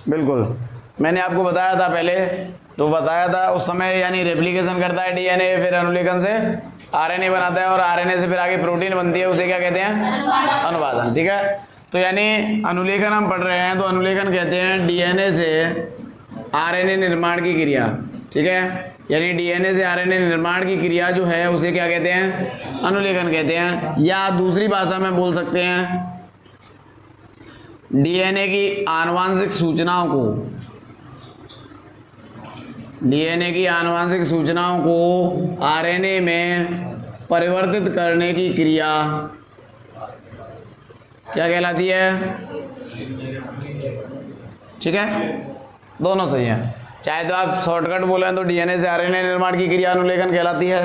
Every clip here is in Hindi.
बिल्कुल, मैंने आपको बताया था पहले, तो बताया था उस समय, यानी रेप्लिकेशन करता है डीएनए, फिर अनुलेखन से आरएनए बनाता है और आरएनए से फिर आगे प्रोटीन बनती है, उसे क्या कहते हैं? अनुवादन। ठीक है, तो यानी अनुलेखन हम पढ़ रहे हैं, तो अनुलेखन कहते हैं डीएनए से आरएनए निर्माण की क्रिया। ठीक है, यानी डीएनए से आरएनए निर्माण की क्रिया जो है उसे क्या कहते हैं? अनुलेखन कहते हैं। या दूसरी भाषा में बोल सकते हैं डीएनए की आनुवांशिक सूचनाओं को, डीएनए की आनुवांशिक सूचनाओं को आरएनए में परिवर्तित करने की क्रिया क्या कहलाती है? ठीक है, दोनों सही है। चाहे तो आप शॉर्टकट बोलें तो डीएनए से आरएनए निर्माण की क्रिया अनुलेखन कहलाती है।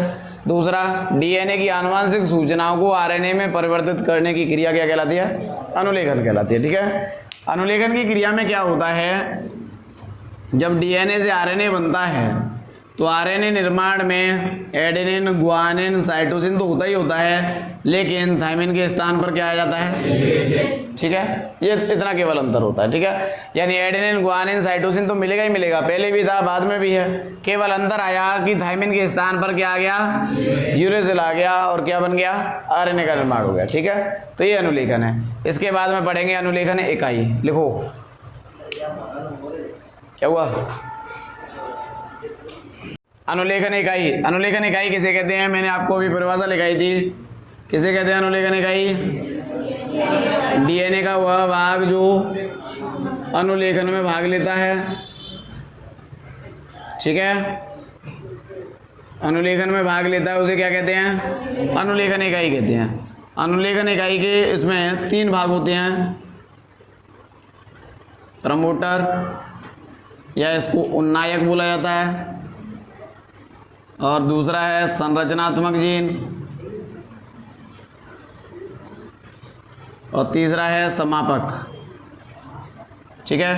दूसरा, डीएनए की आनुवांशिक सूचनाओं को आरएनए में परिवर्तित करने की क्रिया क्या कहलाती है? अनुलेखन कहलाती है। ठीक है, अनुलेखन की क्रिया में क्या होता है, जब डीएनए से आरएनए बनता है तो आरएनए निर्माण में एडेनिन, गुआनिन, साइटोसिन तो होता ही होता है, लेकिन थाइमिन के स्थान पर क्या आ जाता है? ठीक है, ये इतना केवल अंतर होता है। ठीक है, यानी एडेनिन, गुआनिन, साइटोसिन तो मिलेगा ही मिलेगा, पहले भी था बाद में भी है, केवल अंतर आया कि थाइमिन के स्थान पर क्या आ गया? यूरेसिल आ गया और क्या बन गया? आरएनए का निर्माण हो गया। ठीक है, तो ये अनुलेखन है। इसके बाद में पढ़ेंगे अनुलेखन इकाई। लिखो क्या हुआ? अनुलेखन इकाई। अनुलेखन इकाई किसे कहते हैं? मैंने आपको अभी परिभाषा लिखाई थी। किसे कहते हैं अनुलेखन इकाई? डीएनए का वह भाग जो अनुलेखन में भाग लेता है। ठीक है, अनुलेखन में भाग लेता है उसे क्या कहते हैं? अनुलेखन इकाई कहते हैं। अनुलेखन इकाई के इसमें 3 भाग होते हैं, प्रमोटर या इसको उन्नायक बोला जाता है, और दूसरा है संरचनात्मक जीन, और तीसरा है समापक। ठीक है,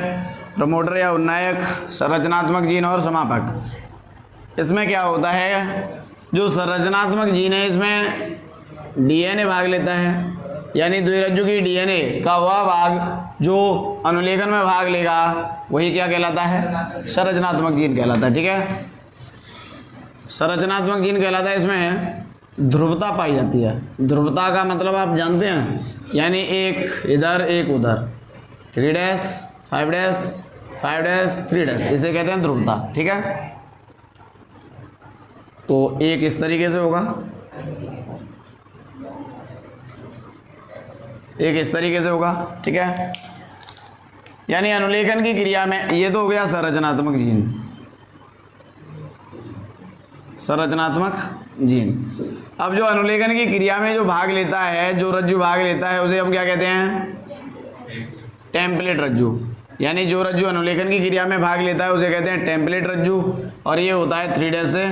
प्रमोटर या उन्नायक, संरचनात्मक जीन और समापक। इसमें क्या होता है, जो संरचनात्मक जीन है इसमें डीएनए भाग लेता है, यानी द्विरज्जु की डीएनए का वह भाग जो अनुलेखन में भाग लेगा वही क्या कहलाता है? संरचनात्मक जीन कहलाता है। ठीक है, संरचनात्मक जीन कहलाता है। इसमें ध्रुवता पाई जाती है। ध्रुवता का मतलब आप जानते हैं, यानी एक इधर एक उधर, 3' 5' 5' 3', इसे कहते हैं ध्रुवता। ठीक है, तो एक इस तरीके से होगा, एक इस तरीके से होगा। ठीक है, यानी अनुलेखन की क्रिया में ये तो हो गया संरचनात्मक जीन, संरचनात्मक जीन। अब जो अनुलेखन की क्रिया में जो भाग लेता है, जो रज्जु भाग लेता है, उसे हम क्या कहते हैं? टेम्पलेट रज्जु। यानी जो रज्जु अनुलेखन की क्रिया में भाग लेता है उसे कहते हैं टेम्पलेट रज्जु, और ये होता है 3' से।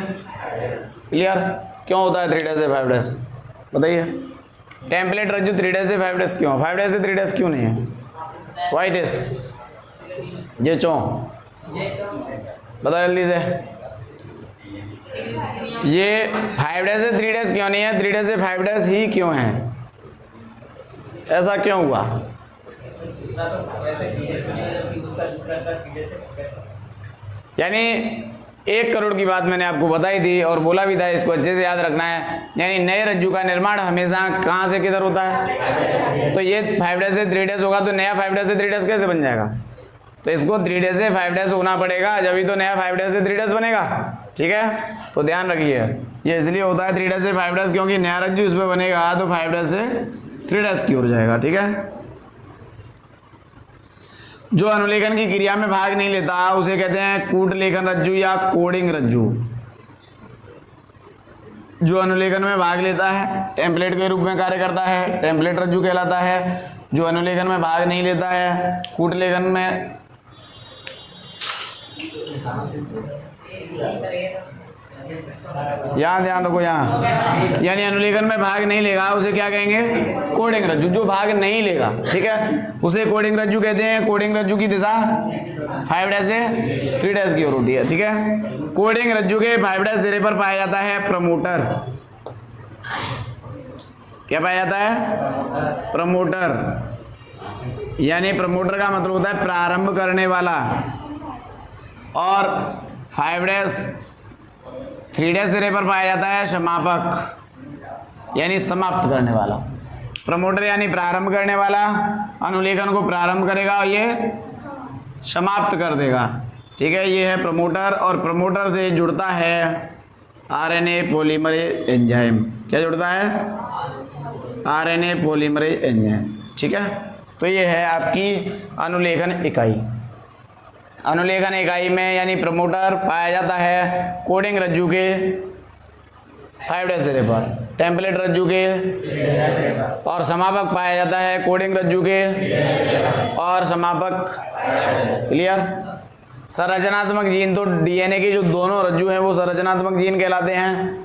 क्लियर? क्यों होता है 3' से 5'? बताइए। टेम्पलेट रज्जु 3' से 5' क्यों? 5' से 3' क्यों नहीं है? Why this? ये चो बताओ जल्दी से। ये 5' से 3' क्यों नहीं है? 3' से 5' ही क्यों है? ऐसा क्यों हुआ? यानी 1 करोड़ की बात मैंने आपको बताई थी और बोला भी था, इसको अच्छे से याद रखना है। यानी नए रज्जु का निर्माण हमेशा कहाँ से किधर होता है? तो ये 5' से 3' होगा तो नया 5' से 3' कैसे बन जाएगा? तो इसको 3' से 5' होना पड़ेगा, जब तो नया 5' से 3' बनेगा। ठीक है, तो ध्यान रखिए, ये इसलिए होता है 3' से 5' क्योंकि नया रज्जु इसमें बनेगा तो 5' से 3' की ओर जाएगा। ठीक है, जो अनुलेखन की क्रिया में भाग नहीं लेता उसे कहते हैं कूटलेखन रज्जु या कोडिंग रज्जु। जो अनुलेखन में भाग लेता है टेम्पलेट के रूप में कार्य करता है, टेम्पलेट रज्जु कहलाता है। जो अनुलेखन में भाग नहीं लेता है, कूटलेखन में यहाँ ध्यान रखो, यहाँ यानी अनुलेखन में भाग नहीं लेगा उसे क्या कहेंगे? कोडिंग रज्जु। जो भाग नहीं लेगा, ठीक है, उसे कोडिंग रज्जु कहते हैं। कोडिंग रज्जु की दिशा 5' से 3' की ओर होती है। ठीक है, कोडिंग रज्जु के 5' सिरे पर पाया जाता है प्रमोटर। क्या पाया जाता है? प्रमोटर। यानी प्रमोटर का मतलब होता है प्रारंभ करने वाला, और 5 डैश 3 डैश सिरे पर पाया जाता है समापक, यानी समाप्त करने वाला। प्रमोटर यानी प्रारंभ करने वाला, अनुलेखन को प्रारंभ करेगा और ये समाप्त कर देगा। ठीक है, ये है प्रमोटर, और प्रमोटर से जुड़ता है आरएनए पॉलीमरेज एंजाइम। क्या जुड़ता है? RNA polymerase enzyme. ठीक है, तो ये है आपकी अनुलेखन इकाई। अनुलेखन इकाई में यानी प्रमोटर पाया जाता है कोडिंग रज्जु के 5 डैश सिरे पर, टेम्पलेट रज्जु के, और समापक पाया जाता है कोडिंग रज्जु के और समापक। क्लियर? संरचनात्मक जीन तो डीएनए के जो दोनों रज्जु हैं वो संरचनात्मक जीन कहलाते हैं।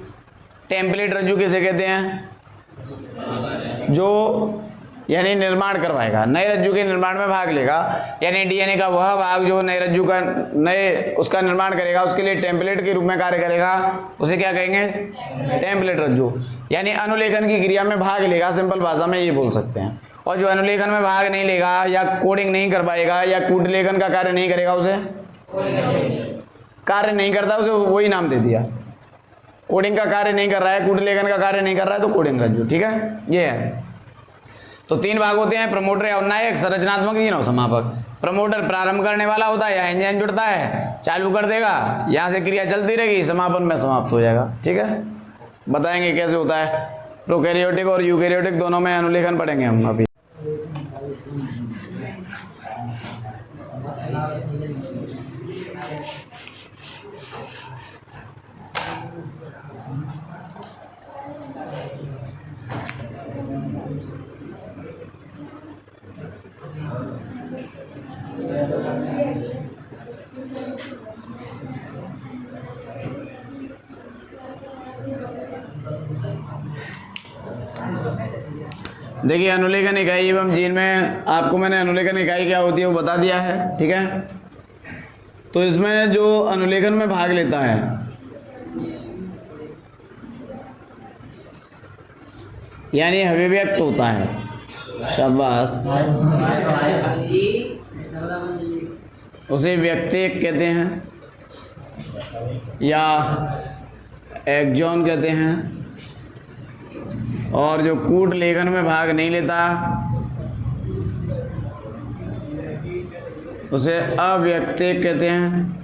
टेम्पलेट रज्जु किसे कहते हैं? जो यानी निर्माण करवाएगा, नए रज्जु के निर्माण में भाग लेगा, यानी डीएनए का वह भाग जो नए रज्जु का नए उसका निर्माण करेगा, उसके लिए टेम्पलेट के रूप में कार्य करेगा, उसे क्या कहेंगे? टेम्पलेट रज्जु। यानी अनुलेखन की क्रिया में भाग लेगा, सिंपल भाषा में ये बोल सकते हैं। और जो अनुलेखन में भाग नहीं लेगा या कोडिंग नहीं कर पाएगा या कूटलेखन का कार्य नहीं करेगा, उसे कार्य नहीं करता, उसे वही नाम दे दिया। कोडिंग का कार्य नहीं कर रहा है, कूटलेखन का कार्य नहीं कर रहा है, तो कोडिंग रज्जु। ठीक है, ये है। तो 3 भाग होते हैं, प्रमोटर या उन्नायक, संरचनात्मक जीन और समापक। प्रमोटर प्रारंभ करने वाला होता है, या एंजाइम जुड़ता है, चालू कर देगा, यहाँ से क्रिया चलती रहेगी, समापन में समाप्त हो जाएगा। ठीक है, बताएंगे कैसे होता है। प्रोकैरियोटिक और यूकैरियोटिक दोनों में अनुलेखन पढ़ेंगे हम अभी। देखिए, अनुलेखन इकाई एवं जीन में आपको मैंने अनुलेखन इकाई क्या होती है वो बता दिया है। ठीक है, तो इसमें जो अनुलेखन में भाग लेता है यानी अभिव्यक्त होता है, शाबाश, उसे व्यक्तिक कहते हैं या एक्जॉन कहते हैं। और जो कूट लेखन में भाग नहीं लेता उसे अव्यक्तिक कहते हैं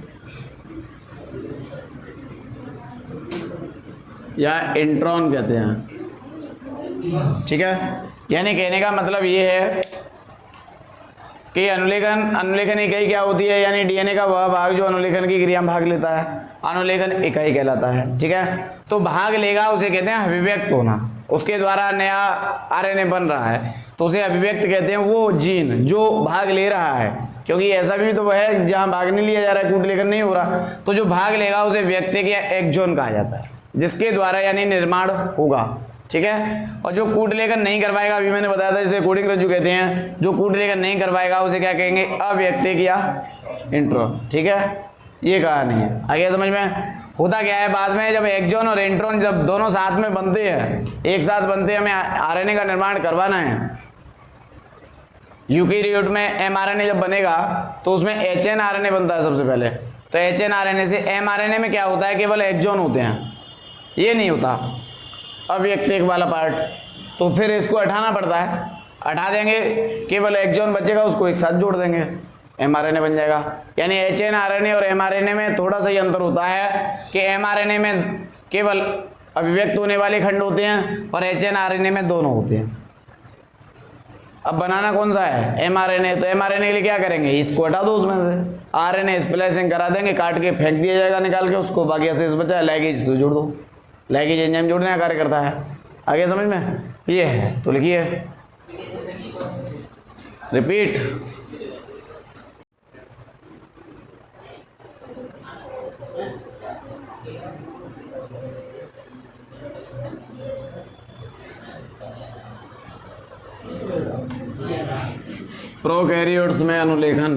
या इंट्रॉन कहते हैं। ठीक है, यानी कहने का मतलब ये है कि अनुलेखन इकाई क्या होती है, यानी डीएनए का वह भाग जो अनुलेखन की क्रिया में भाग लेता है, अनुलेखन इकाई कहलाता है। ठीक है, तो भाग लेगा उसे कहते हैं अभिव्यक्त होना, उसके द्वारा नया आरएनए बन रहा है तो उसे अभिव्यक्त कहते हैं। वो जीन जो भाग ले रहा है, क्योंकि ऐसा भी तो है जहाँ भाग नहीं लिया जा रहा है, कूटलेखन नहीं हो रहा, तो जो भाग लेगा उसे व्यक्तिक या एक्जॉन कहा जाता है, जिसके द्वारा यानी निर्माण होगा। ठीक है, और जो कूटलेखन नहीं करवाएगा, अभी मैंने बताया था इसे कोडिंग रज्जु कहते हैं, जो कूटलेखन नहीं करवाएगा उसे क्या कहेंगे? अव्यक्तिक या इंट्रॉन। ठीक है, ये कहानी है। आगे समझ में? होता क्या है, बाद में जब एक्जॉन और इंट्रॉन जब दोनों साथ में बनते हैं, एक साथ बनते हैं, हमें आरएनए का निर्माण करवाना है। यूकैरियोट में एमआरएनए जब बनेगा तो उसमें एचएनआरएनए बनता है सबसे पहले। तो एचएनआरएनए से एमआरएनए में क्या होता है? केवल एक्जॉन होते हैं, ये नहीं होता अव्यक्तिक वाला पार्ट, तो फिर इसको हटाना पड़ता है। हटा देंगे, केवल एक्जॉन बचेगा, उसको एक साथ जोड़ देंगे, एमआरएनए बन जाएगा। यानी एचएनआरएनए और एमआरएनए में थोड़ा सा ही अंतर होता है कि एमआरएनए में केवल अभिव्यक्त होने वाले खंड होते हैं और एचएनआरएनए में दोनों होते हैं। अब बनाना कौन सा है? एमआरएनए। तो एमआरएनए के लिए क्या करेंगे? इसको हटा दो, उसमें से आरएनए स्प्लाइसिंग करा देंगे, काट के फेंक दिया जाएगा निकाल के उसको, बाकी ऐसे बचा है लैगेज से जोड़ दो, लैगेज एंजाइम जोड़ने का कार्य करता है। आगे समझ में? ये है, तो लिखिए, रिपीट। प्रोकैरियोट्स में अनुलेखन।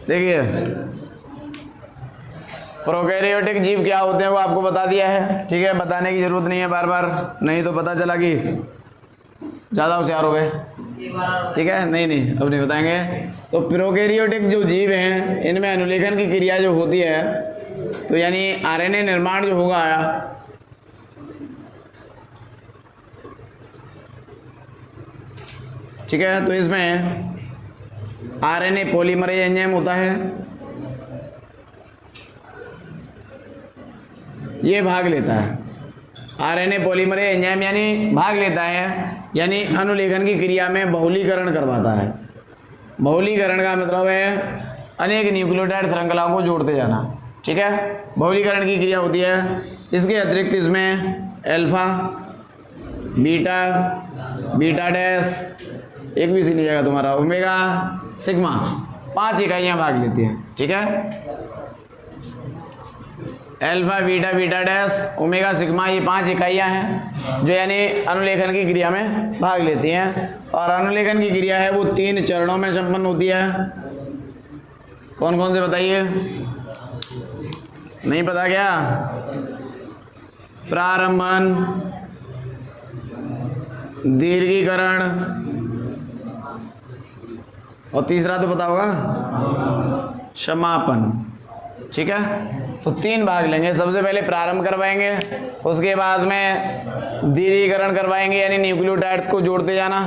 देखिए प्रोकैरियोटिक जीव क्या होते हैं वो आपको बता दिया है, ठीक है, बताने की जरूरत नहीं है बार बार, नहीं तो पता चला कि ज़्यादा होशियार हो गए, ठीक है। नहीं अब नहीं बताएंगे। तो प्रोकैरियोटिक जो जीव हैं इनमें अनुलेखन की क्रिया जो होती है, तो यानी आरएनए निर्माण जो होगा, ठीक है, तो इसमें आरएनए पॉलीमरेज एंजाइम होता है, ये भाग लेता है। आरएनए पॉलीमरेज एंजाइम यानी भाग लेता है, यानी अनुलेखन की क्रिया में बहुलीकरण करवाता है। बहुलीकरण का मतलब है अनेक न्यूक्लियोटाइड श्रृंखलाओं को जोड़ते जाना, ठीक है, बहुलीकरण की क्रिया होती है। इसके अतिरिक्त इसमें अल्फा, बीटा, बीटा डैश, एक भी सी नहीं जाएगा तुम्हारा, ओमेगा, सिग्मा, 5 इकाइयाँ भाग लेती हैं, ठीक है। Alpha, beta, beta dash, omega, sigma, ये 5 इकाइयाँ हैं जो यानी अनुलेखन की क्रिया में भाग लेती हैं। और अनुलेखन की क्रिया है वो 3 चरणों में संपन्न होती है। कौन कौन से बताइए, नहीं पता क्या? प्रारंभन, दीर्घीकरण, और तीसरा तो पता होगा समापन, ठीक है। तो 3 भाग लेंगे, सबसे पहले प्रारंभ करवाएंगे, उसके बाद में दीर्घीकरण करवाएंगे यानी न्यूक्लियोटाइड्स को जोड़ते जाना,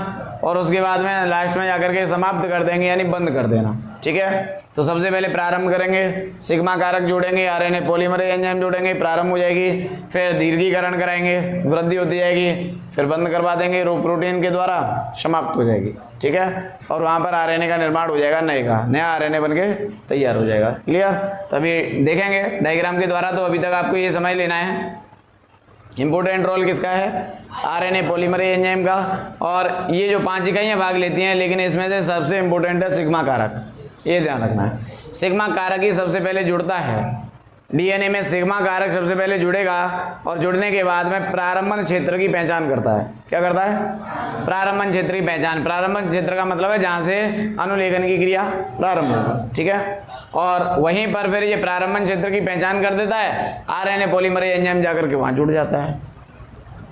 और उसके बाद में लास्ट में जाकर के समाप्त कर देंगे यानी बंद कर देना, ठीक है। तो सबसे पहले प्रारंभ करेंगे, सिग्मा कारक जोड़ेंगे, आरएनए पॉलीमरेज एंजाइम जोड़ेंगे, प्रारंभ हो जाएगी, फिर दीर्घीकरण कराएंगे, वृद्धि होती जाएगी, फिर बंद करवा देंगे रो प्रोटीन के द्वारा, समाप्त हो जाएगी, ठीक है। और वहाँ पर आरएनए का निर्माण हो जाएगा, नया आरएनए बन के तैयार हो जाएगा। क्लियर? तो अभी देखेंगे डायग्राम के द्वारा। तो अभी तक आपको ये समझ लेना है इम्पोर्टेंट रोल किसका है, आरएनए पॉलीमरेज एंजाइम का। और ये जो 5 इकाइयाँ भाग लेती हैं, लेकिन इसमें से सबसे इम्पोर्टेंट है सिग्मा कारक, ये ध्यान रखना है। सिग्मा कारक ही सबसे पहले जुड़ता है डीएनए में, सिग्मा कारक सबसे पहले जुड़ेगा और जुड़ने के बाद में प्रारंभन क्षेत्र की पहचान करता है। क्या करता है? प्रारंभन क्षेत्र की पहचान। प्रारंभन क्षेत्र का मतलब है जहाँ से अनुलेखन की क्रिया प्रारंभ होगा, ठीक है। और वहीं पर फिर ये प्रारंभन क्षेत्र की पहचान कर देता है, आरएनए पॉलीमरेज एंजाइम जाकर के वहाँ जुड़ जाता है।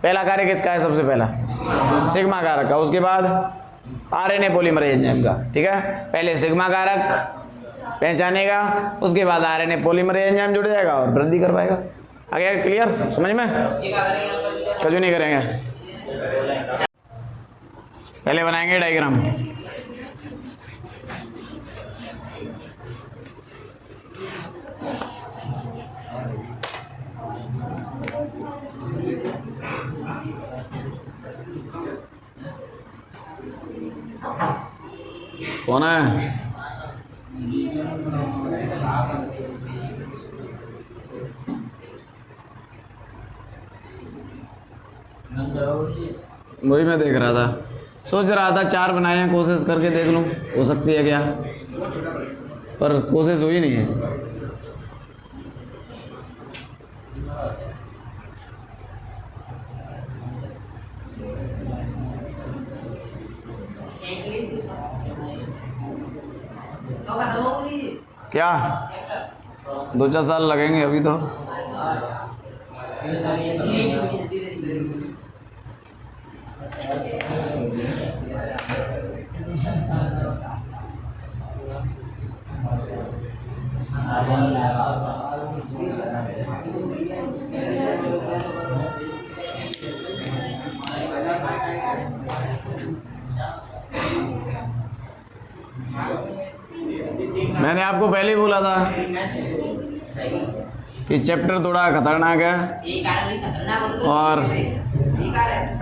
पहला कार्य किसका है? सबसे पहला सिग्मा कारक का, उसके बाद आरएनए पॉलीमरेज एंजाइम का, ठीक है। पहले सिग्मा कारक पहचानेगा, उसके बाद आरएनए पॉलीमरेज एंजाइम जुड़ जाएगा और वृद्धि करवाएगा। आ गया? क्लियर? समझ में? कजू नहीं करेंगे, पहले बनाएंगे डायग्राम। कौन है? वही मैं देख रहा था, सोच रहा था 4 बनाए हैं, कोशिश करके देख लूं हो सकती है क्या, पर कोशिश हुई नहीं है। क्या 2-4 साल लगेंगे अभी तो। मैंने आपको पहले ही बोला था कि चैप्टर थोड़ा खतरनाक है और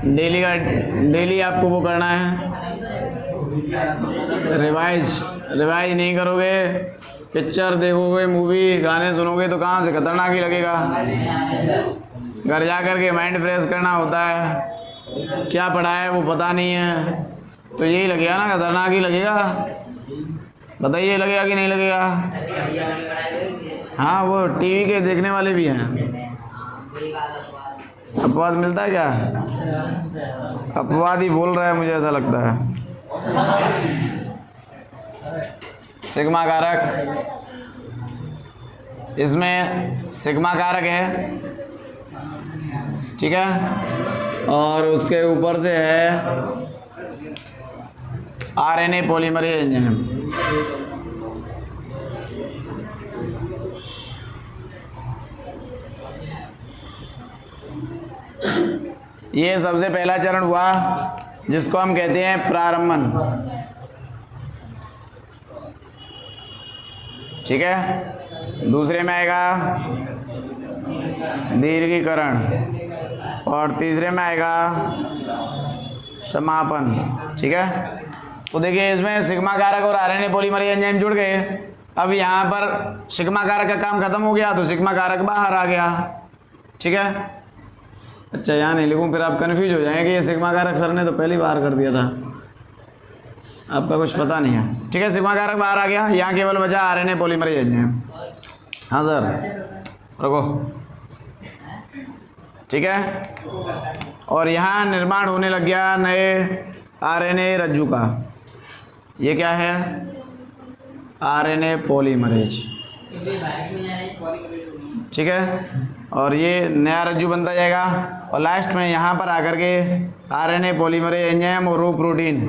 डेली आपको वो करना है, रिवाइज नहीं करोगे, पिक्चर देखोगे, मूवी गाने सुनोगे तो कहाँ से खतरनाक ही लगेगा। घर जा कर के माइंड फ्रेश करना होता है, क्या पढ़ा है वो पता नहीं है, तो यही लगेगा ना, खतरनाक ही लगेगा। बताइए लगेगा कि नहीं लगेगा? हाँ, वो टीवी के देखने वाले भी हैं। अपवाद मिलता है क्या? अपवाद ही बोल रहा है, मुझे ऐसा लगता है। सिग्मा कारक, इसमें सिग्मा कारक है, ठीक है, और उसके ऊपर से है आरएनए पॉलीमरेज एंजाइम। ये सबसे पहला चरण हुआ जिसको हम कहते हैं प्रारंभन, ठीक है। दूसरे में आएगा दीर्घीकरण और तीसरे में आएगा समापन, ठीक है। तो देखिए इसमें सिग्मा कारक और आरएनए पॉलीमरेज एंजाइम जुड़ गए। अब यहाँ पर सिग्मा कारक का काम खत्म हो गया तो सिग्मा कारक बाहर आ गया, ठीक है। अच्छा यहाँ नहीं लिखूँ फिर आप कन्फ्यूज हो जाएंगे कि ये सिग्मा कारक सर ने तो पहली बार कर दिया था, आपका कुछ पता नहीं है, ठीक है। सिग्मा कारक बाहर आ गया, यहाँ केवल बचा आरएनए पॉलीमरेज एंजाइम। हाँ सर रुको, ठीक है। और यहाँ निर्माण होने लग गया नए आरएनए रज्जु का। ये क्या है? आरएनए पॉलीमरेज, ठीक है। और ये नया रज्जु बनता जाएगा और लास्ट में यहाँ पर आकर के आरएनए पॉलीमरेज एंजाइम और रो प्रोटीन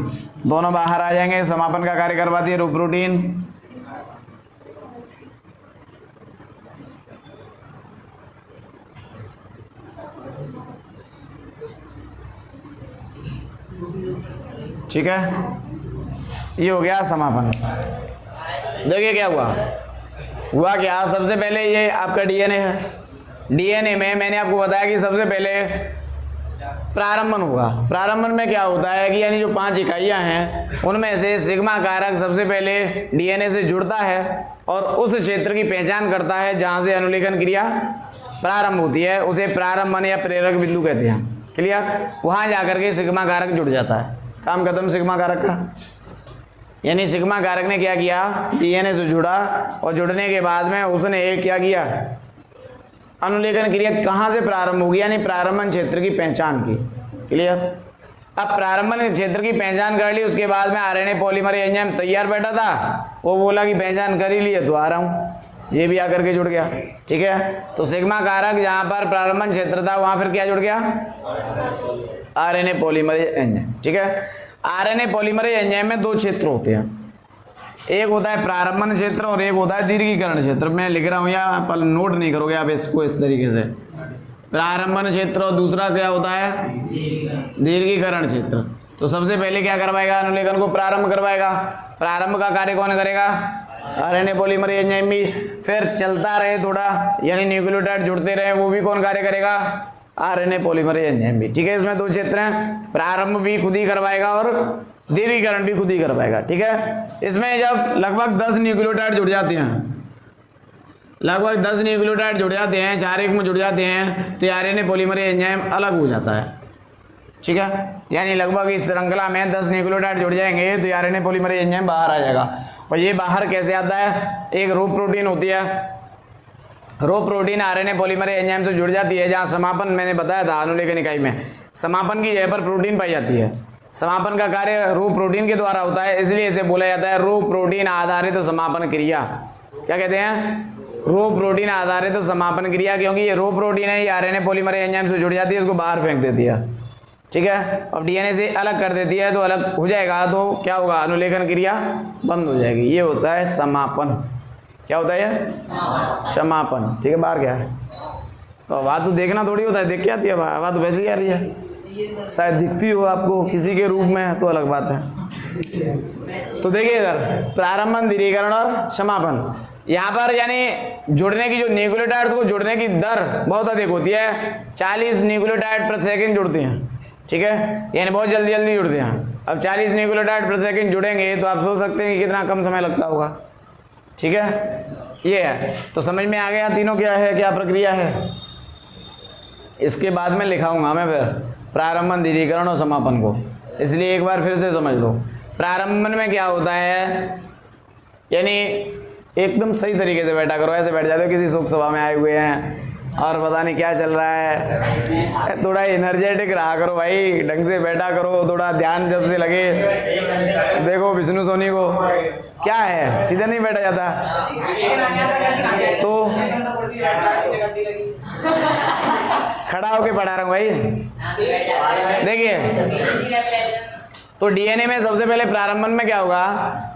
दोनों बाहर आ जाएंगे। समापन का कार्य करवाती है रो प्रोटीन। ठीक है, ये हो गया समापन। देखिए क्या हुआ क्या? सबसे पहले ये आपका डीएनए है। डीएनए में मैंने आपको बताया कि सबसे पहले प्रारंभन होगा। प्रारंभन में क्या होता है कि यानी जो 5 इकाइयां हैं उनमें से सिग्मा कारक सबसे पहले डीएनए से जुड़ता है और उस क्षेत्र की पहचान करता है जहां से अनुलेखन क्रिया प्रारंभ होती है। उसे प्रारंभन या प्रेरक बिंदु कहते हैं। क्लियर? वहां जाकर के सिग्मा कारक जुड़ जाता है। काम खत्म सिग्मा कारक का। यानी सिग्मा कारक ने क्या किया? डीएनए से जुड़ा और जुड़ने के बाद में उसने एक क्या किया? अनुलेखन क्रिया कहाँ से प्रारंभ होगी, यानी प्रारंभन क्षेत्र की पहचान की। क्लियर? अब प्रारंभन क्षेत्र की पहचान कर ली, उसके बाद में आरएनए पॉलीमरेज एंजाइम तैयार बैठा था, वो बोला कि पहचान कर ही लिए तो आ रहा हूँ, ये भी आकर के जुड़ गया। ठीक है, तो सिग्मा कारक जहाँ पर प्रारंभन क्षेत्र था वहाँ फिर क्या जुड़ गया? RNA polymerase enzyme. ठीक है, आरएनए पॉलीमरेज एंजाइम में 2 क्षेत्र होते हैं, एक होता है प्रारंभन क्षेत्र और एक होता है दीर्घीकरण क्षेत्र। मैं लिख रहा हूँ या पर नोट नहीं करोगे आप इसको इस तरीके से। प्रारंभन क्षेत्र और दूसरा क्या होता है? दीर्घीकरण क्षेत्र। तो सबसे पहले क्या करवाएगा? अनुलेखन को प्रारंभ करवाएगा। प्रारंभ का कार्य कौन करेगा? आरएनए पॉलीमरेज एंजाइम भी। फिर चलता रहे थोड़ा, यानी न्यूक्लियोटाइड जुड़ते रहे, वो भी कौन कार्य करेगा? आरएनए पॉलीमरेज एंजाइम भी। ठीक है, इसमें 2 क्षेत्र हैं, प्रारंभ भी खुद ही करवाएगा और दीर्घीकरण भी खुद ही करवाएगा। ठीक है, इसमें जब लगभग 10 न्यूक्लियोटाइड जुड़ जाते हैं, लगभग 10 न्यूक्लियोटाइड जुड़ जाते हैं, 4 एक में जुड़ जाते हैं, तो आरएनए पॉलीमरेज एंजाइम अलग हो जाता है। ठीक है, यानी लगभग इस श्रृंखला में 10 न्यूक्लियोटाइड जुड़ जाएंगे तो आरएनए पॉलीमरेज एंजाइम बाहर आ जाएगा। और ये बाहर कैसे आता है? एक रो प्रोटीन होती है, रो प्रोटीन आरएनए पॉलीमरेज एंजाइम से जुड़ जाती है। जहाँ समापन मैंने बताया था अनुलेखन इकाई में, समापन की जगह पर प्रोटीन पाई जाती है। समापन का कार्य रो प्रोटीन के द्वारा होता है, इसलिए इसे बोला जाता है रो प्रोटीन आधारित समापन क्रिया। क्या कहते हैं? रो प्रोटीन आधारित समापन क्रिया, क्योंकि ये रो प्रोटीन है, ये आरएनए पॉलीमरेज एंजाइम से जुड़ जाती है, इसको बाहर फेंक देती है। ठीक है, अब डीएनए से अलग कर देती है, तो अलग हो जाएगा, तो क्या होगा? अनुलेखन क्रिया बंद हो जाएगी। ये होता है समापन। क्या होता है? समापन। ठीक है, बाहर क्या है? तो आवाज़ तो देखना थोड़ी होता है, देख के आती है आवाज़, तो वैसे ही आ रही है। शायद दिखती हो आपको किसी के रूप में, तो अलग बात है। तो देखिए इधर प्रारंभन, दीर्घीकरण और समापन। यहाँ पर यानी जुड़ने की जो न्यूक्लियोटाइड्स को जुड़ने की दर बहुत अधिक होती है, 40 न्यूक्लियोटाइड प्रति सेकंड जुड़ते हैं। ठीक है, यानी बहुत जल्दी जल्दी जुड़ते हैं। अब 40 न्यूक्लियोटाइड प्रति सेकंड जुड़ेंगे तो आप सोच सकते हैं कि कितना कम समय लगता होगा। ठीक है, ये है। तो समझ में आ गया तीनों क्या है, क्या प्रक्रिया है। इसके बाद में लिखाऊंगा मैं फिर प्रारंभन, दीर्घीकरण और समापन को, इसलिए एक बार फिर से समझ लो। प्रारंभन में क्या होता है, यानी एकदम सही तरीके से बैठा करो, ऐसे बैठ जाते हो किसी शोक सभा में आए हुए हैं, और पता नहीं क्या चल रहा है। थोड़ा एनर्जेटिक रहा करो भाई, ढंग से बैठा करो, थोड़ा ध्यान जब से लगे। देखो विष्णु सोनी को क्या है, सीधे नहीं बैठा जाता तो खड़ा होके पढ़ा रहा हूँ भाई। देखिए तो डीएनए में सबसे पहले प्रारंभन में क्या होगा,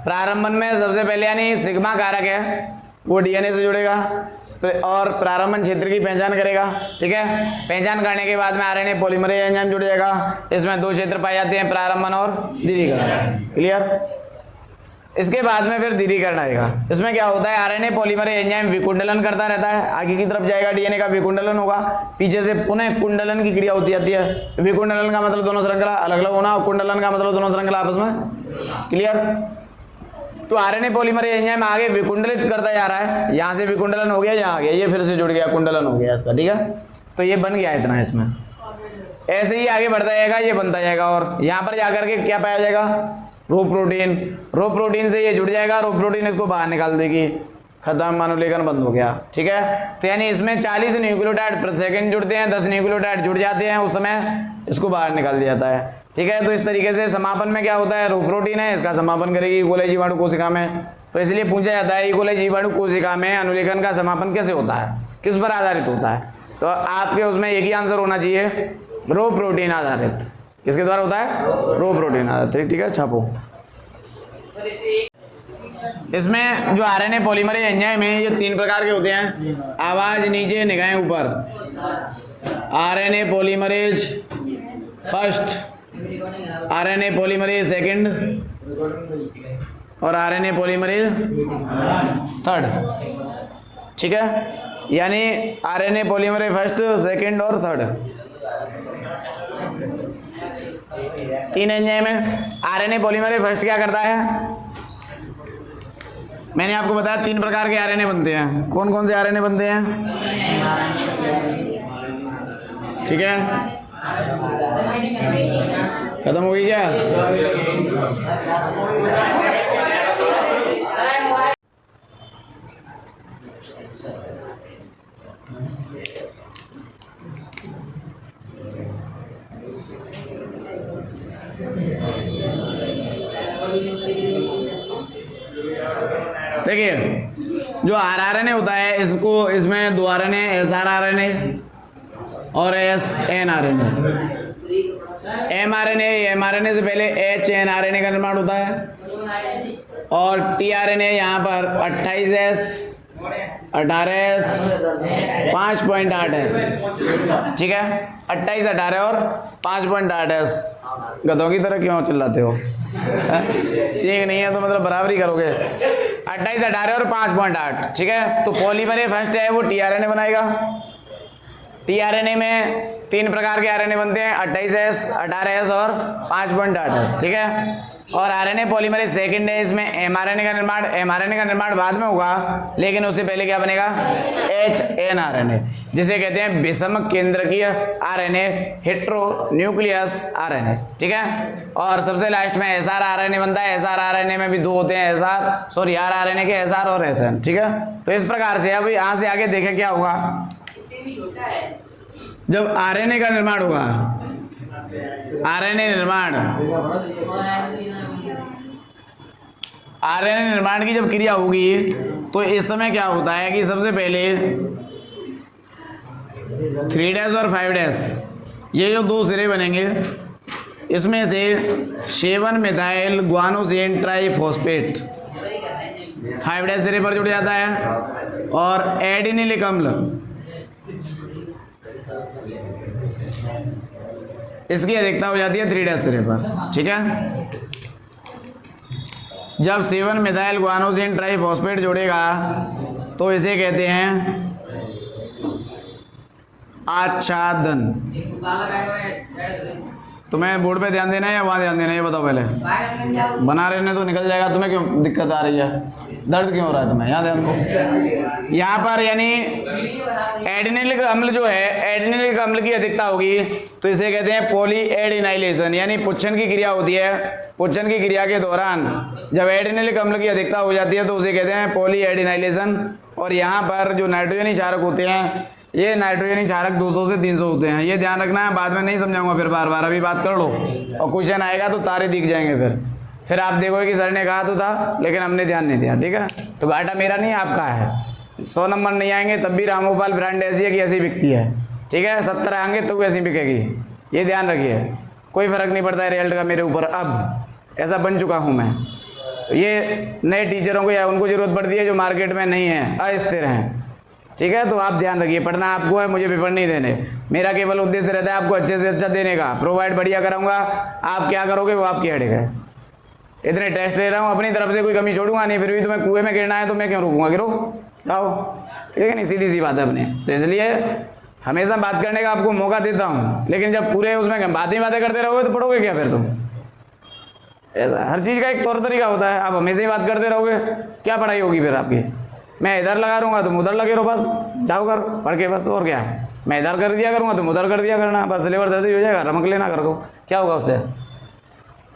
प्रारंभन में सबसे पहले यानी सिग्मा कारक है वो डीएनए से जुड़ेगा तो और प्रारंभन क्षेत्र की पहचान करेगा। ठीक है, पहचान करने के बाद में आरएनए पॉलीमरेज एंजाइम जुड़ जाएगा। इसमें दो क्षेत्र पाए जाते हैं, प्रारंभन और दीर्घीकरण। क्लियर। इसके बाद में फिर दीर्घीकरण आएगा। इसमें क्या होता है, आरएनए पॉलीमरेज एंजाइम विकुंडलन करता रहता है, आगे की तरफ जाएगा, डीएनए का विकुंडलन होगा, पीछे से पुनः कुंडलन की क्रिया होती जाती है। विकुंडलन का मतलब दोनों श्रृंखला अलग अलग होना और कुंडलन का मतलब दोनों श्रृंखला आपस में। क्लियर। तो आरएनए पॉलीमरेज एंजाइम आगे विकुंडलित करता जा रहा है, यहाँ से विकुंडलन हो गया, यहाँ आ गया, ये फिर से जुड़ गया, कुंडलन हो गया इसका। ठीक है, तो ये बन गया इतना। इसमें ऐसे ही आगे बढ़ता जाएगा, ये बनता जाएगा और यहाँ पर जाकर के क्या पाया जाएगा, रो प्रोटीन। रो प्रोटीन से ये जुड़ जाएगा, रो प्रोटीन इसको बाहर निकाल देगी, खत्म, अनुलेखन बंद हो गया। ठीक है, तो यानी इसमें 40 न्यूक्लियोटाइड प्रति सेकंड जुड़ते हैं, 10 न्यूक्लियोटाइड जुड़ जाते हैं, उस समय इसको बाहर निकाल दिया जाता है। ठीक है, तो इस तरीके से समापन में क्या होता है, रो प्रोटीन है, इसका समापन करेगी इकोलाई जीवाणु कोशिका में। तो इसलिए पूछा जाता है इकोलाई जीवाणु कोशिका में अनुलेखन का समापन कैसे होता है, किस पर आधारित होता है। तो आपके उसमें एक ही आंसर होना चाहिए, रो प्रोटीन आधारित। किसके द्वारा होता है, रो प्रोटीन आधारित। ठीक है, छापो। इसमें जो आरएनए पॉलीमरेज एंजाइम है ये 3 प्रकार के होते हैं, आवाज नीचे निगाहें ऊपर। RNA polymerase first, RNA polymerase second और आरएनए पॉलीमरेज थर्ड। ठीक है, यानी आरएनए पॉलीमरेज फर्स्ट, सेकंड और थर्ड, 3 एंजाइम है। आरएनए पॉलीमरेज फर्स्ट क्या करता है, मैंने आपको बताया 3 प्रकार के आरएनए बनते हैं। कौन कौन से आरएनए बनते हैं, ठीक है, खत्म हो गई क्या। देखिए जो आरएनए होता है इसको, इसमें 2 आरएनए, एसआरआरएनए और एसएनआरएनए। एमआरएनए, एमआरएनए से पहले एचएनआरएनए का निर्माण होता है और टीआरएनए यहाँ पर 28S, 18S, 5.8S। ठीक है, 28, 18 और 5.8S। गधों की तरह क्यों चिल्लाते हो, सीख नहीं है तो मतलब बराबरी करोगे। 28, 18 और 5.8। ठीक है, तो पॉलीमरेज फर्स्ट है वो टीआरएनए बनाएगा। टीआरएनए में 3 प्रकार के आरएनए बनते हैं, 28S, 18S और 5.8S। ठीक है, और आरएनए पॉलीमरेज सेकंड है, इसमें एमआरएनए का निर्माण, एमआरएनए का निर्माण बाद में होगा, लेकिन उससे पहले क्या बनेगा, एचएनआरएनए, जिसे कहते हैं विषम केंद्रकीय आरएनए, हेटेरो न्यूक्लियस आरएनए। ठीक है, और सबसे लास्ट में एसआरआरएनए बनता है। एसआरआरएनए में भी 2 होते हैं, आरएनए के एसआर और एसएन। ठीक है, तो इस प्रकार से अब यहाँ से आगे देखें क्या होगा, जब आरएनए का निर्माण होगा, आरएनए निर्माण, आरएनए निर्माण की जब क्रिया होगी तो इस समय क्या होता है कि सबसे पहले 3' और 5' ये जो 2 सिरे बनेंगे, इसमें से 7 मिथाइल ग्वानोसिन ट्राइफॉस्फेट 5' सिरे पर जुड़ जाता है और एडिनिलिक अम्ल इसकी अधिकता हो जाती है 3' सिरे पर। ठीक है, जब 7 मिथाइल ग्वानोसिन ट्राइफॉस्फेट जोड़ेगा तो इसे कहते हैं आच्छादन। तुम्हें बोर्ड पे ध्यान देना है या वहाँ ध्यान देना है, ये बताओ पहले। बना रहने तो निकल जाएगा, तुम्हें क्यों दिक्कत आ रही है, दर्द क्यों हो रहा है तुम्हें, यहाँ ध्यान दो। यहाँ पर यानी एडिनिलिक अम्ल जो है, एडिनिलिक अम्ल की अधिकता होगी तो इसे कहते हैं पॉली एडिनाइलेशन, यानी पुच्छन की क्रिया होती है। पुच्छन की क्रिया के दौरान जब एडिनिलिक अम्ल की अधिकता हो जाती है तो उसे कहते हैं पॉली एडिनाइलेशन। और यहाँ पर जो नाइट्रोजनी क्षारक होते हैं ये नाइट्रोजन क्षारक 200 से 300 होते हैं, ये ध्यान रखना है। बाद में नहीं समझाऊंगा फिर बार बार, अभी बात कर लो और क्वेश्चन आएगा तो तारे दिख जाएंगे। फिर आप देखोगे कि सर ने कहा तो था लेकिन हमने ध्यान नहीं दिया, ठीक है। तो घाटा मेरा नहीं आपका है। 100 नंबर नहीं आएंगे तब भी रामगोपाल ब्रांड ऐसी है कि ऐसी बिकती है, ठीक है। 70 आएंगे तो ऐसी बिकेगी, ये ध्यान रखिए। कोई फ़र्क नहीं पड़ता है रिजल्ट का मेरे ऊपर, अब ऐसा बन चुका हूँ मैं। ये नए टीचरों को या उनको ज़रूरत पड़ती है जो मार्केट में नहीं है, अस्थिर हैं, ठीक है। तो आप ध्यान रखिए, पढ़ना आपको है, मुझे पेपर नहीं देने। मेरा केवल उद्देश्य रहता है आपको अच्छे से अच्छा देने का, प्रोवाइड बढ़िया कराऊंगा। आप क्या करोगे वो आपकी हेडेक है। इतने टेस्ट ले रहा हूँ, अपनी तरफ से कोई कमी छोड़ूंगा नहीं। फिर भी तुम्हें कुएं में गिरना है तो मैं क्यों रुकूंगा, गिरो जाओ, ठीक है नहीं, सीधी सी बात है अपने। तो इसलिए हमेशा बात करने का आपको मौका देता हूँ, लेकिन जब पूरे उसमें बातें करते रहोगे तो पढ़ोगे क्या फिर तुम। ऐसा हर चीज़ का एक तौर तरीका होता है। आप हमेशा ही बात करते रहोगे, क्या पढ़ाई होगी फिर आपकी। मैं इधर लगा दूंगा तुम उधर लगे रहो, बस जाओ कर पढ़ के, बस और क्या है। मैं इधर कर दिया करूँगा तुम उधर कर दिया करना, बस सिलेबस ऐसे ही हो जाएगा, रमक लेना कर को, क्या होगा उससे।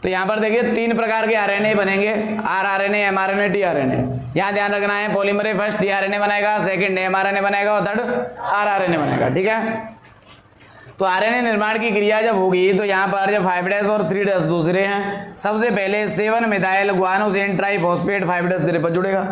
तो यहाँ पर देखिए 3 प्रकार के आरएनए बनेंगे, आरआरएनए, एमआरएनए, टीआरएनए। यहाँ ध्यान रखना है, पॉलीमर फर्स्ट टीआरएनए बनाएगा, सेकंड एमआरएनए बनाएगा और थर्ड आरआरएनए बनाएगा, ठीक है। तो आरएनए निर्माण की क्रिया जब होगी तो यहाँ पर जब 5' और 3' दूसरे हैं, सबसे पहले 7 मिथाइल गुआनोसिन ट्राइफॉस्फेट 5' सिरे पर जुड़ेगा,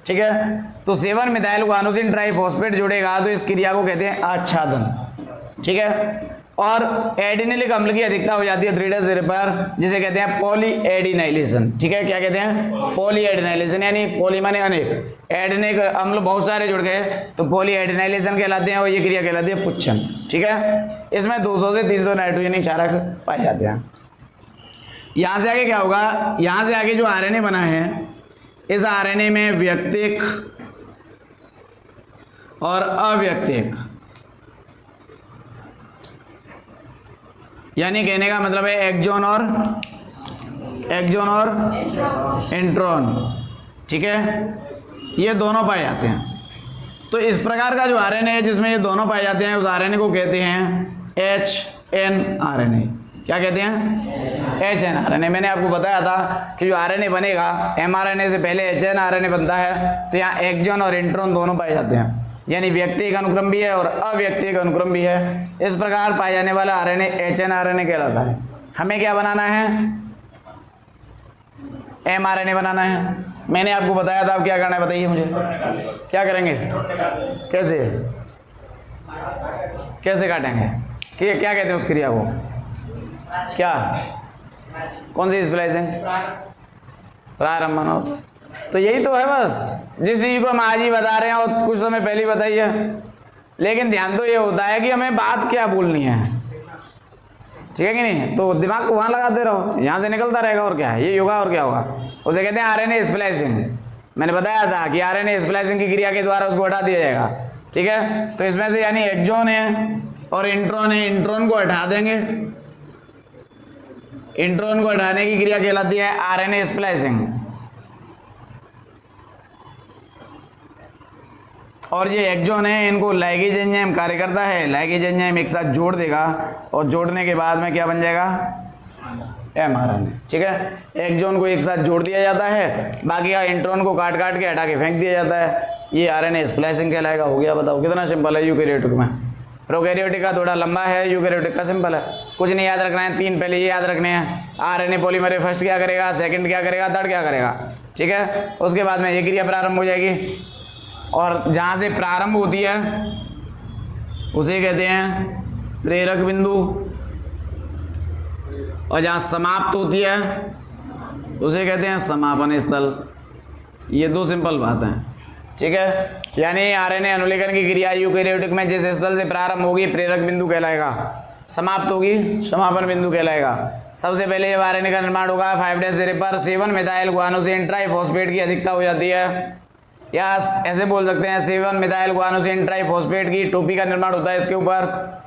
ठीक है। तो 7 मिथाइल गुआनोसिन ट्राइफॉस्फेट जुड़ेगा तो इस क्रिया को कहते हैं आच्छादन, ठीक है। और एडिनिलिक अम्ल की अधिकता हो जाती है 3' सिरे पर, जिसे कहते हैं पॉलीएडिनाइलेशन, ठीक है। क्या कहते हैं, पॉलीएडिनाइलेशन, यानी पॉली माने अनेक, एडिनिक अम्ल बहुत सारे जुड़ गए तो पॉलीएडिनाइलेशन कहलाते हैं और ये क्रिया कहलाती है पुच्छन, ठीक है। इसमें 200 से 300 नाइट्रोजन क्षारक पाए जाते हैं। यहाँ से आगे क्या होगा, यहाँ से आगे जो आरएनए बना है, इस आरएनए में व्यक्तिक और अव्यक्तिक, यानी कहने का मतलब है एक्सॉन और इंट्रॉन, ठीक है, ये दोनों पाए जाते हैं। तो इस प्रकार का जो आरएनए है जिसमें ये दोनों पाए जाते हैं, उस आरएनए को कहते हैं एचएनआरएनए। क्या कहते हैं, एचएनआरएनए। मैंने आपको बताया था कि जो आरएनए बनेगा एमआरएनए से पहले एचएनआरएनए बनता है। तो यहाँ एक्सॉन और इंट्रॉन दोनों पाए जाते हैं, यानी व्यक्तिक अनुक्रम भी है और अव्यक्तिक अनुक्रम भी है। इस प्रकार पाए जाने वाला आरएनए एचएनआरएनए कहलाता है। हमें क्या बनाना है, एमआरएनए बनाना है। मैंने आपको बताया था, अब क्या करना है बताइए मुझे, क्या करेंगे, कैसे कैसे काटेंगे, क्या कहते हैं उस क्रिया को, क्या, कौन सी स्प्लाइसिंग, प्रारंभन। तो यही तो है बस, जिस चीज को हम आज ही बता रहे हैं और कुछ समय पहले ही बताई है। लेकिन ध्यान तो ये होता है कि हमें बात क्या बोलनी है, ठीक है कि नहीं। तो दिमाग को वहां लगाते रहो, यहाँ से निकलता रहेगा और क्या है, ये होगा और क्या होगा। उसे कहते हैं आरएनए स्प्लाइसिंग। मैंने बताया था कि आरएनए स्प्लाइसिंग की क्रिया के द्वारा उसको हटा दिया जाएगा, ठीक है। तो इसमें से यानी एक्सॉन है और इंट्रॉन है, इंट्रॉन को हटा देंगे। इंट्रॉन को हटाने की क्रिया कहलाती है आरएनए स्प्लाइसिंग। और ये एक्सॉन है, इनको लाइगेज एंजाइम कार्य करता है। लाइगेज एंजाइम एक साथ जोड़ देगा और जोड़ने के बाद में क्या बन जाएगा, एमआरएनए, ठीक है। एक्सॉन को एक साथ जोड़ दिया जाता है, बाकी इंट्रॉन को काट काट के हटा के फेंक दिया जाता है। ये आरएनए स्प्लाइसिंग कहलाएगा। हो गया, बताओ कितना सिंपल है यूकैरियोटिक में। प्रोकैरियोटिक का थोड़ा लंबा है, यूकैरियोटिक का सिंपल है। कुछ नहीं याद रखना है, 3 पहले ये याद रखने हैं। आरएनए पॉलीमर फर्स्ट क्या करेगा, सेकंड क्या करेगा, थर्ड क्या करेगा, ठीक है। उसके बाद में ये क्रिया प्रारंभ हो जाएगी और जहाँ से प्रारंभ होती है उसे कहते हैं प्रेरक बिंदु, और जहाँ समाप्त होती है उसे कहते हैं समापन स्थल। ये 2 सिंपल बात हैं, ठीक है। यानी आरएनए अनुलेखन की क्रिया यूकैरियोटिक में जिस स्थल से प्रारंभ होगी प्रेरक बिंदु कहलाएगा, समाप्त होगी समापन बिंदु कहलाएगा। सबसे पहले जब आरएनए का निर्माण होगा 5' सिरे पर 7 मिथाइल गुआनोसिन ट्राइफॉस्फेट की अधिकता हो जाती है, या ऐसे बोल सकते हैं 7 मिथाइल गुआनोसिन ट्राइफॉस्फेट की टोपी का निर्माण होता है इसके ऊपर,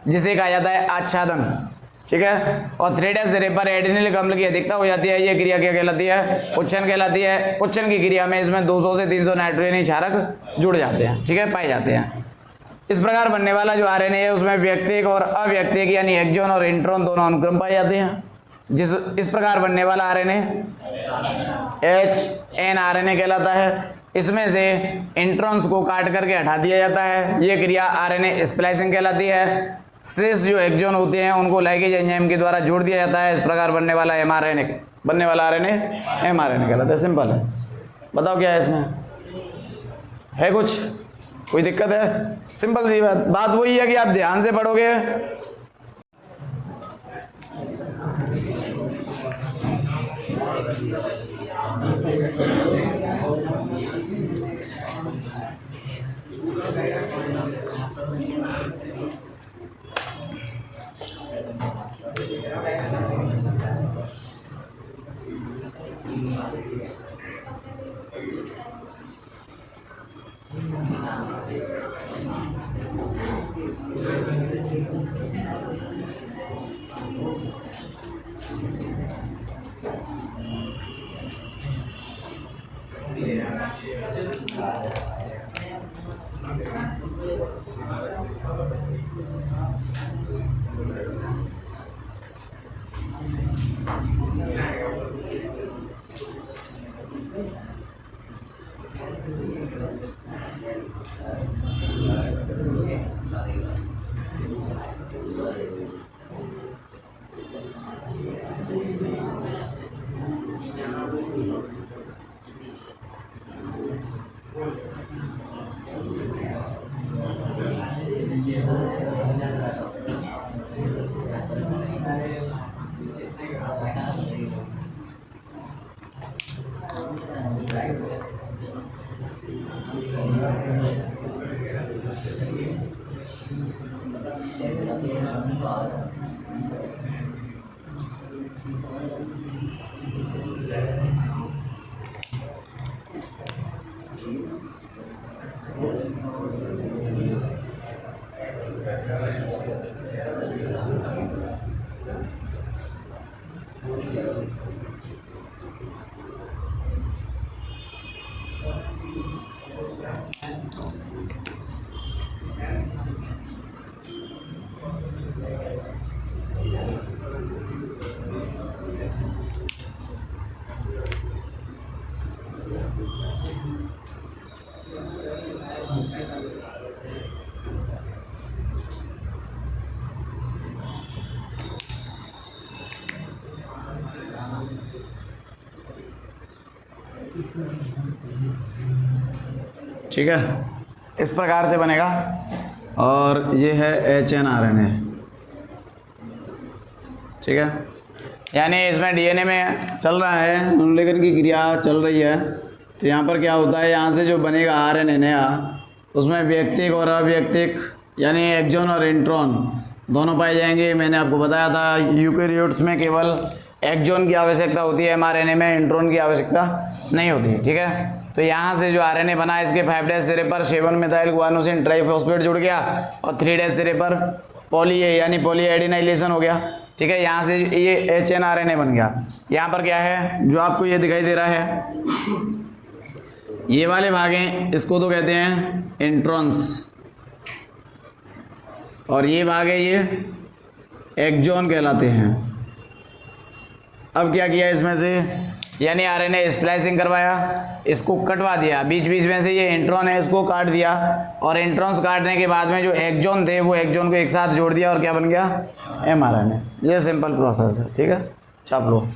जिसे कहा जाता है आच्छादन, ठीक है। और 3' सिरे पर एडिनिलिक अम्ल की अधिकता हो जाती है। ये क्रिया क्या कहलाती है, पुच्छन कहलाती है। पुच्छन की क्रिया में इसमें 200 से 300 नाइट्रोजन क्षारक जुड़ जाते हैं, ठीक है, पाए जाते हैं। इस प्रकार बनने वाला जो आरएनए है उसमें व्यक्तिक और अव्यक्तिक यानी एक्सॉन और इंट्रॉन दोनों अनुक्रम पाए जाते हैं। इस प्रकार बनने वाला आरएनए एचएनआरएनए कहलाता है। इसमें से इंट्रॉन्स को काट करके हटा दिया जाता है। ये क्रिया आरएनए स्प्लाइसिंग कहलाती है। शेष जो एक्सॉन होते हैं उनको लाइगेज एंजाइम के द्वारा जोड़ दिया जाता है। इस प्रकार बनने वाला आरएनए एमआरएनए कहलाता है। सिंपल है। बताओ क्या है इसमें, है कुछ, कोई दिक्कत है? सिंपल सी बात वही है कि आप ध्यान से पढ़ोगे ठीक है। इस प्रकार से बनेगा। और ये है HNRNA, ठीक है। यानी इसमें DNA में चल रहा है, अनुलेखन की क्रिया चल रही है। तो यहाँ पर क्या होता है, यहाँ से जो बनेगा RNA नया, उसमें व्यक्तिक और अव्यक्तिक यानी एक्सॉन और इंट्रॉन दोनों पाए जाएंगे। मैंने आपको बताया था यूकेरियोट्स में केवल एक्सॉन की आवश्यकता होती है, mRNA में इंट्रॉन की आवश्यकता नहीं होती, ठीक है। तो यहाँ से जो RNA बना, इसके 5' सिरे पर 7 मेथाइल गुआनोसिन ट्राइफॉस्फेट जुड़ गया और 3' सिरे पर पॉली यानी पॉलीएडिनाइलेशन हो गया, ठीक है। यहाँ से ये HNRNA बन गया। यहाँ पर क्या है, जो आपको ये दिखाई दे रहा है, ये वाले भाग हैं, इसको तो कहते हैं इंट्रॉन्स, और ये भाग है ये एक्सॉन कहलाते हैं। अब क्या किया इसमें से, यानी RNA स्प्लाइसिंग करवाया, इसको कटवा दिया, बीच बीच में से ये इंट्रॉन है इसको काट दिया, और इंट्रॉन्स काटने के बाद में जो एक्सॉन थे वो एक्सॉन को एक साथ जोड़ दिया और क्या बन गया, mRNA। ये सिंपल प्रोसेस है, ठीक है। छाप लो।